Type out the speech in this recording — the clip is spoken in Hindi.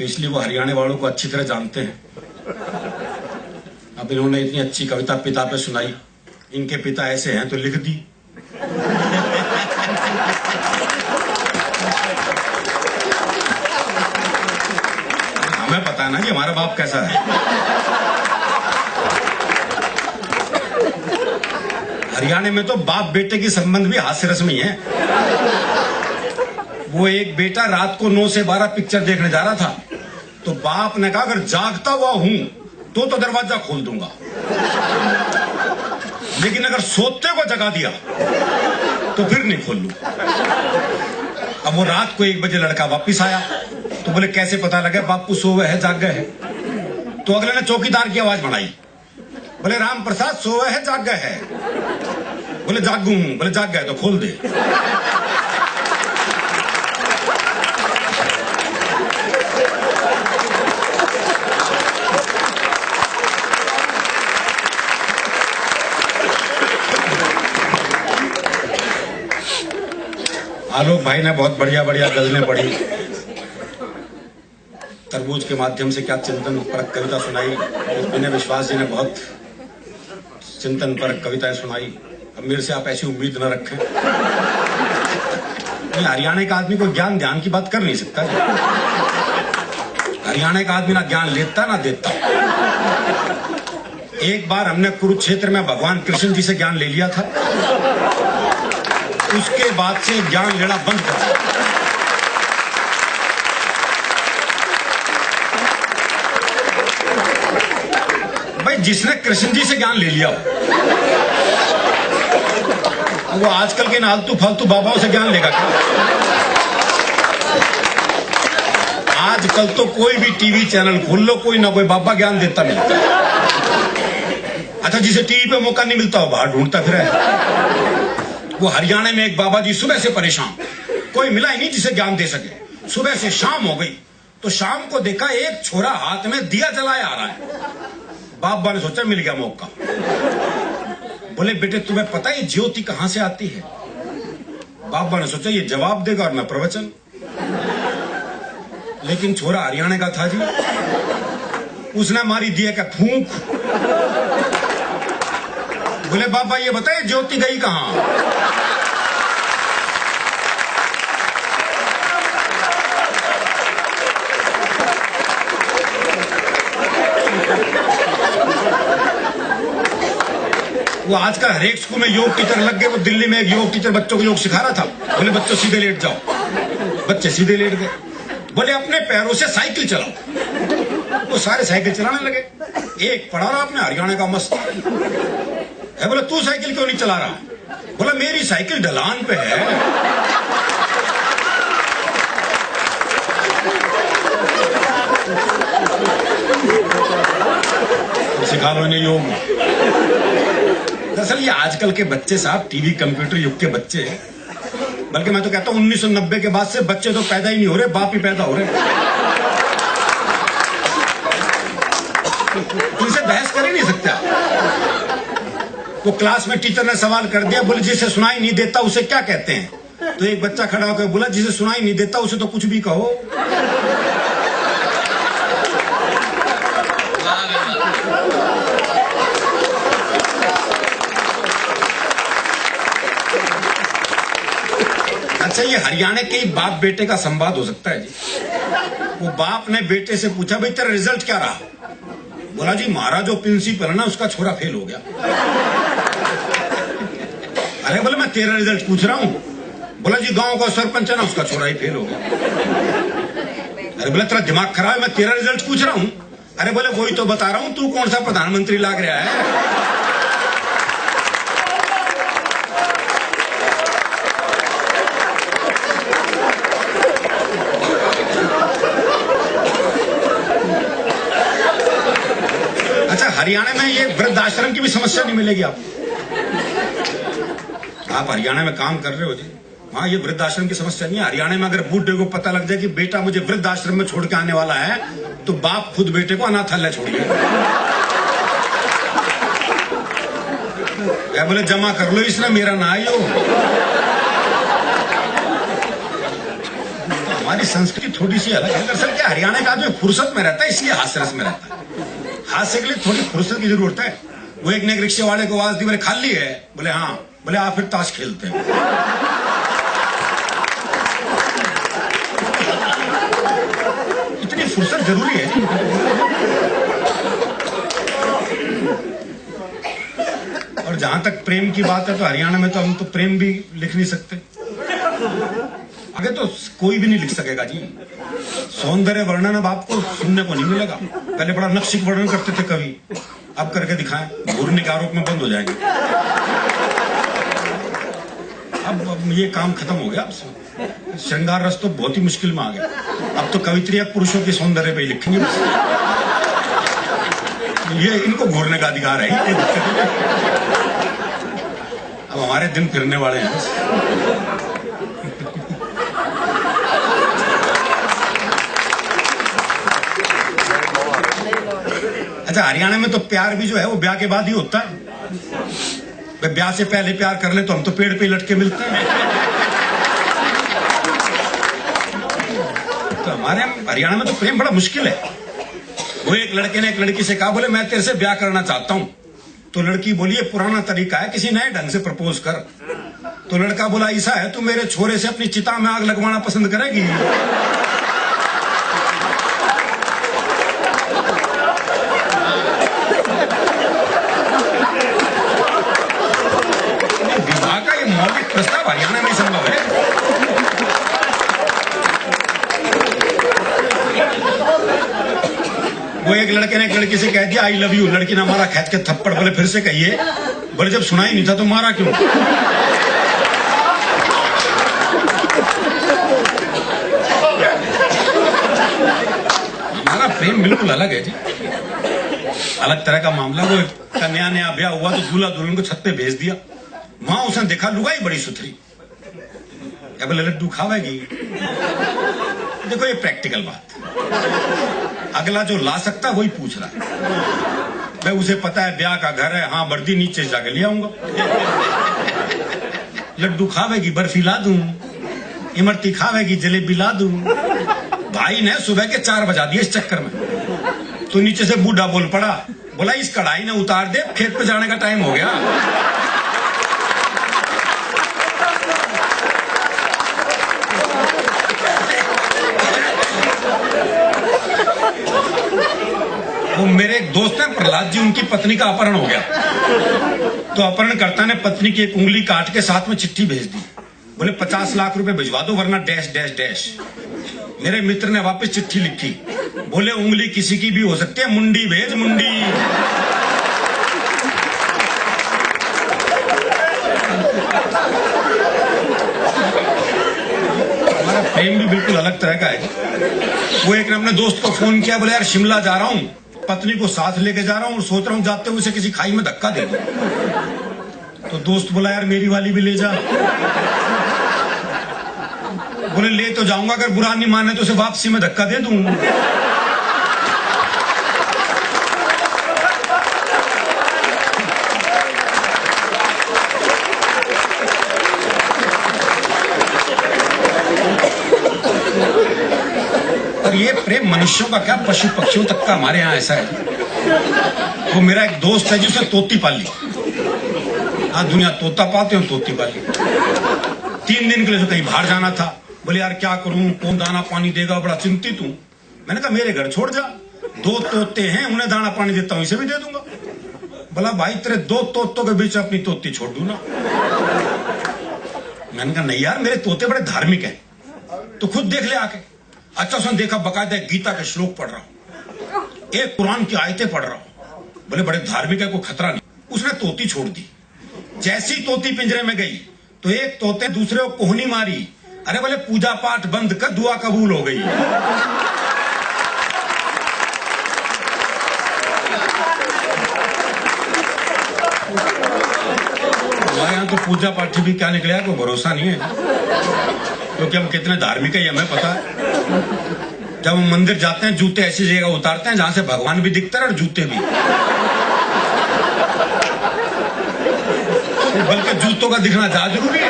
तो इसलिए वो हरियाणा वालों को अच्छी तरह जानते हैं। अब इन्होंने इतनी अच्छी कविता पिता पे सुनाई, इनके पिता ऐसे हैं तो लिख दी। हमें पता है ना कि हमारा बाप कैसा है। हरियाणा में तो बाप बेटे की संबंध भी हास्य रस में ही है। वो एक बेटा रात को 9 से 12 पिक्चर देखने जा रहा था, तो बाप ने कहा अगर जागता हुआ हूं तो दरवाजा खोल दूंगा, लेकिन अगर सोते को जगा दिया तो फिर नहीं खोल लूं। अब वो रात को 1 बजे लड़का वापिस आया, तो बोले कैसे पता लगे बापू सो गए है जाग गए है? तो अगले ने चौकीदार की आवाज बढ़ाई, बोले राम प्रसाद सो गए है जाग गए है? बोले जागू हूं। बोले जाग गए तो खोल दे। आलोक भाई ने बहुत बढ़िया बढ़िया गजलें पढ़ी, तरबूज के माध्यम से क्या चिंतन पर कविता सुनाई। विनय विश्वास जी ने बहुत चिंतन पर कविताएं सुनाई। अब मेरे से आप ऐसी उम्मीद न रखें। हरियाणा का आदमी कोई ज्ञान ध्यान की बात कर नहीं सकता। हरियाणा का आदमी ना ज्ञान लेता ना देता। एक बार हमने कुरुक्षेत्र में भगवान कृष्ण जी से ज्ञान ले लिया था, उसके बाद से ज्ञान लेना बंद कर दिया। भाई जिसने कृष्ण जी से ज्ञान ले लिया वो आजकल के नालतू फालतू बाबाओं से ज्ञान लेगा क्या? आजकल तो कोई भी टीवी चैनल खोल लो, कोई ना कोई बाबा ज्ञान देता मिलता है। अच्छा, जिसे टीवी पे मौका नहीं मिलता हो बाहर ढूंढता फिर है। वो हरियाणा में एक बाबा जी सुबह से परेशान, कोई मिला ही नहीं जिसे ज्ञान दे सके। सुबह से शाम हो गई तो शाम को देखा एक छोरा हाथ में दिया जलाया आ रहा है। बाबा ने सोचा मिल गया मौका। बोले बेटे तुम्हें पता है ज्योति कहां से आती है? बाबा ने सोचा ये जवाब देगा और मैं प्रवचन। लेकिन छोरा हरियाणा का था जी, उसने मारी दिया का फूंक। बोले बाबा ये बताइए ज्योति गई कहां? वो आजकल हर एक स्कूल में योग टीचर लग गए। वो दिल्ली में एक योग टीचर बच्चों को योग सिखा रहा था। बोले बच्चों सीधे लेट जाओ, बच्चे सीधे लेट गए। बोले अपने पैरों से साइकिल चलाओ। वो सारे साइकिल चलाने लगे। एक पढ़ा रहा अपने हरियाणा का मस्त है। बोले तू साइकिल क्यों नहीं चला रहा? बोला मेरी साइकिल ढलान पे है। सिखा लो इन्हें योग। दरअसल ये आजकल के बच्चे साहब टीवी कंप्यूटर युग के बच्चे हैं। बल्कि मैं तो कहता हूं 1990 के बाद से बच्चे तो पैदा ही नहीं हो रहे, बाप ही पैदा हो रहे। इनसे बहस कर ही नहीं सकते। वो क्लास में टीचर ने सवाल कर दिया, बोले जिसे सुनाई नहीं देता उसे क्या कहते हैं? तो एक बच्चा खड़ा होकर बोला जिसे सुनाई नहीं देता उसे तो कुछ भी कहो। अच्छा, ये हरियाणा के बाप बेटे का संवाद हो सकता है जी। वो बाप ने बेटे से पूछा भाई तेरा रिजल्ट क्या रहा? बोला जी हमारा जो प्रिंसिपल है ना उसका छोरा फेल हो गया। अरे बोले मैं तेरा रिजल्ट पूछ रहा हूं। बोला जी गांव का सरपंच है ना उसका छोरा ही फेल हो गया। अरे बोले तेरा दिमाग खराब है, मैं तेरा रिजल्ट पूछ रहा हूं। अरे बोले वही तो बता रहा हूं, तू कौन सा प्रधानमंत्री लाग रहा है? हरियाणा में ये वृद्ध आश्रम की भी समस्या नहीं मिलेगी आपको। आप हरियाणा में काम कर रहे हो जी, हाँ ये वृद्ध आश्रम की समस्या नहीं है। हरियाणा में अगर बूढ़े को पता लग जाए कि बेटा मुझे वृद्ध आश्रम में छोड़ के आने वाला है, तो बाप खुद बेटे को अनाथालय छोड़िए। क्या बोले जमा कर लो इसने मेरा ना आयो। हमारी संस्कृति थोड़ी सी अलग है। दरअसल क्या हरियाणा का आदमी फुर्सत में रहता है, इसलिए हास्य रस में रहता है। हास्य के लिए थोड़ी फुर्सत की जरूरत है। वो एक ने एक रिक्शे वाले को आवाज दी, बोले खाली है? बोले हाँ। बोले आप फिर ताश खेलते हैं। इतनी फुर्सत जरूरी है। और जहां तक प्रेम की बात है तो हरियाणा में तो हम तो प्रेम भी लिख नहीं सकते। आगे तो कोई भी नहीं लिख सकेगा जी। सौंदर्य वर्णन अब आपको सुनने को नहीं मिलेगा। पहले बड़ा नक्शिक वर्णन करते थे कवि, अब करके दिखाएं, घूरने के आरोप में बंद हो जाएंगे। अब ये काम खत्म हो गया। अब श्रृंगार रस तो बहुत ही मुश्किल में आ गया। अब तो कवित्रियां पुरुषों के सौंदर्य पे ही लिखेंगे बस। ये इनको घूरने का अधिकार है, ये दिक्कत है। अब हमारे दिन फिरने वाले हैं। अच्छा, हरियाणा में तो प्यार भी जो है वो ब्याह के बाद ही होता है। ब्याह से पहले प्यार कर ले तो हम तो पेड़ पे लटके मिलते हैं। तो हमारे हरियाणा में तो प्रेम बड़ा मुश्किल है। वो एक लड़के ने एक लड़की से कहा, बोले मैं तेरे से ब्याह करना चाहता हूं। तो लड़की बोली ये पुराना तरीका है, किसी नए ढंग से प्रपोज कर। तो लड़का बोला ऐसा है, तू मेरे छोरे से अपनी चिता में आग लगवाना पसंद करेगी? विवाह का ये मौलिक प्रस्ताव हरियाणा में संभव है। वो एक लड़के ने एक लड़की से कह दिया आई लव यू। लड़की ने मारा खींच के थप्पड़। बोले फिर से कहिए। बोले जब सुना ही नहीं था तो मारा क्यों? हमारा प्रेम बिल्कुल अलग है जी, अलग तरह का मामला। वो कन्या ने ब्याह हुआ तो दूल्हा दुल्हन को छत पे भेज दिया। वहां उसने देखा लुगाई बड़ी सुथरी। क्या बोले लड्डू खावेगी? देखो ये प्रैक्टिकल बात। अगला जो ला सकता वही पूछ रहा है। मैं उसे पता है ब्याह का घर है, हाँ वर्दी नीचे जाके ले आऊंगा। लड्डू खावेगी, बर्फी ला दूं। इमरती खावेगी, जलेबी ला दूं। भाई ने सुबह के 4 बजा दिए इस चक्कर में। तो नीचे से बूढ़ा बोल पड़ा, बोला इस कढ़ाई ने उतार दे, खेत पे जाने का टाइम हो गया। वो मेरे एक दोस्त हैं प्रहलाद जी, उनकी पत्नी का अपहरण हो गया। तो अपहरणकर्ता ने पत्नी की एक उंगली काट के साथ में चिट्ठी भेज दी। बोले 50 लाख रुपए भिजवा दो वरना डैश डैश डैश। मेरे मित्र ने वापस चिट्ठी लिखी। बोले उंगली किसी की भी हो सकती है, मुंडी भेज मुंडी। हमारा प्रेम भी बिल्कुल अलग तरह का है। वो एक ने अपने दोस्त को फोन किया, बोले यार शिमला जा रहा हूं, पत्नी को साथ लेके जा रहा हूं और सोच रहा हूं जाते हुए उसे किसी खाई में धक्का दे दूं। तो दोस्त बोला यार मेरी वाली भी ले जा। बोले ले तो जाऊंगा, अगर बुरा नहीं माने तो उसे वापसी में धक्का दे दूं। और ये प्रेम मनुष्यों का क्या पशु पक्षियों तक का हमारे यहाँ ऐसा है। वो मेरा एक दोस्त है जिसने तोती पाली। हाँ दुनिया तोता पाते हो, तोती पाली। 3 दिन के लिए कहीं बाहर जाना था। बोले यार क्या करूं, कौन दाना पानी देगा, बड़ा चिंतित हूं। मैंने कहा मेरे घर छोड़ जा, 2 तोते हैं, उन्हें दाना पानी देता हूं, इसे भी दे दूंगा। बोला भाई तेरे 2 तोतों के बीच अपनी तोती छोड़ दूं ना। मैंने कहा नहीं यार मेरे तोते बड़े धार्मिक हैं, तो खुद देख ले आके। अच्छा उसने देखा बकायदा गीता के श्लोक पढ़ रहा हूं, एक कुरान की आयतें पढ़ रहा हूं। बोले बड़े धार्मिक है, कोई खतरा नहीं। उसने तोती छोड़ दी। जैसी तोती पिंजरे में गई तो एक तोते दूसरे को कोहनी मारी। अरे बोले पूजा पाठ बंद कर, दुआ कबूल हो गई। हमारे यहाँ तो पूजा पाठ भी क्या निकले कोई भरोसा नहीं है, क्योंकि हम कितने धार्मिक है ये हमें पता है। जब हम मंदिर जाते हैं जूते ऐसी जगह उतारते हैं जहां से भगवान भी दिखता है और जूते भी। बल्कि जूतों का दिखना ज्यादा जरूरी है।